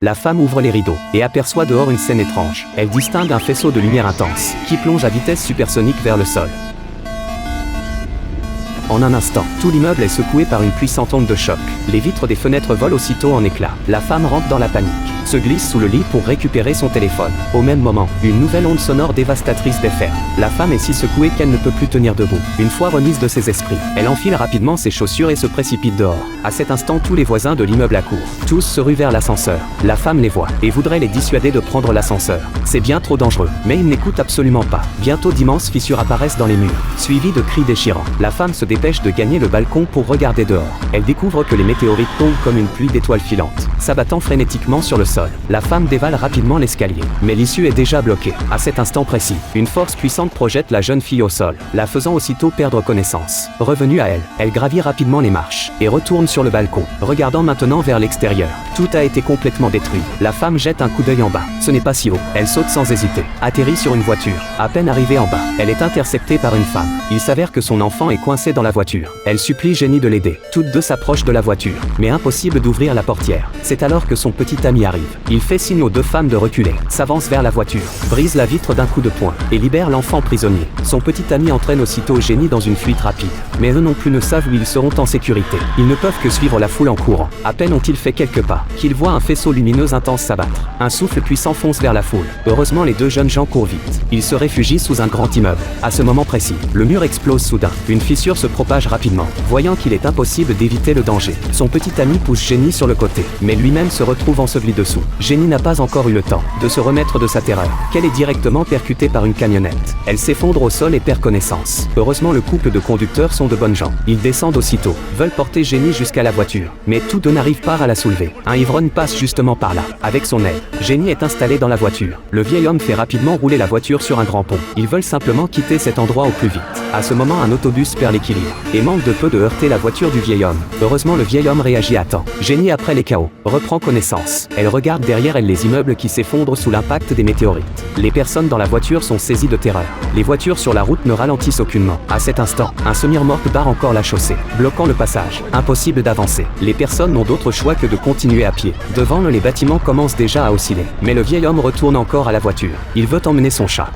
La femme ouvre les rideaux et aperçoit dehors une scène étrange. Elle distingue un faisceau de lumière intense qui plonge à vitesse supersonique vers le sol. En un instant, tout l'immeuble est secoué par une puissante onde de choc. Les vitres des fenêtres volent aussitôt en éclats. La femme rentre dans la panique, se glisse sous le lit pour récupérer son téléphone. Au même moment, une nouvelle onde sonore dévastatrice déferle. La femme est si secouée qu'elle ne peut plus tenir debout. Une fois remise de ses esprits, elle enfile rapidement ses chaussures et se précipite dehors. À cet instant, tous les voisins de l'immeuble accourent. Tous se ruent vers l'ascenseur. La femme les voit et voudrait les dissuader de prendre l'ascenseur. C'est bien trop dangereux, mais ils n'écoutent absolument pas. Bientôt d'immenses fissures apparaissent dans les murs, suivies de cris déchirants. La femme se dépêche de gagner le balcon pour regarder dehors. Elle découvre que les météorites tombent comme une pluie d'étoiles filantes, s'abattant frénétiquement sur le sol. La femme dévale rapidement l'escalier, mais l'issue est déjà bloquée. À cet instant précis, une force puissante projette la jeune fille au sol, la faisant aussitôt perdre connaissance. Revenue à elle, elle gravit rapidement les marches et retourne sur le balcon, regardant maintenant vers l'extérieur. Tout a été complètement détruit. La femme jette un coup d'œil en bas. Ce n'est pas si haut. Elle saute sans hésiter, atterrit sur une voiture. À peine arrivée en bas, elle est interceptée par une femme. Il s'avère que son enfant est coincé dans la voiture. Elle supplie Jenny de l'aider. Toutes deux s'approchent de la voiture, mais impossible d'ouvrir la portière. C'est alors que son petit ami arrive. Il fait signe aux deux femmes de reculer, s'avance vers la voiture, brise la vitre d'un coup de poing et libère l'enfant prisonnier. Son petit ami entraîne aussitôt Jenny dans une fuite rapide, mais eux non plus ne savent où ils seront en sécurité. Ils ne peuvent que suivre la foule en courant. À peine ont-ils fait quelques pas qu'ils voient un faisceau lumineux intense s'abattre. Un souffle puissant fonce vers la foule. Heureusement, les deux jeunes gens courent vite. Ils se réfugient sous un grand immeuble. À ce moment précis, le mur explose soudain. Une fissure se propage rapidement. Voyant qu'il est impossible d'éviter le danger, son petit ami pousse Jenny sur le côté, mais lui-même se retrouve enseveli dessous. Jenny n'a pas encore eu le temps de se remettre de sa terreur, qu'elle est directement percutée par une camionnette. Elle s'effondre au sol et perd connaissance. Heureusement, le couple de conducteurs sont de bonnes gens. Ils descendent aussitôt, veulent porter Jenny jusqu'à la voiture, mais tous deux n'arrivent pas à la soulever. Un ivrogne passe justement par là. Avec son aide, Jenny est installée dans la voiture. Le vieil homme fait rapidement rouler la voiture sur un grand pont. Ils veulent simplement quitter cet endroit au plus vite. À ce moment, un autobus perd l'équilibre et manque de peu de heurter la voiture du vieil homme. Heureusement, le vieil homme réagit à temps. Jenny, après les chaos, reprend connaissance. Elle regarde derrière elle les immeubles qui s'effondrent sous l'impact des météorites. Les personnes dans la voiture sont saisies de terreur. Les voitures sur la route ne ralentissent aucunement. À cet instant, un semi-remorque barre encore la chaussée, bloquant le passage. Impossible d'avancer. Les personnes n'ont d'autre choix que de continuer à pied. Devant eux, les bâtiments commencent déjà à osciller. Mais le vieil homme retourne encore à la voiture. Il veut emmener son chat.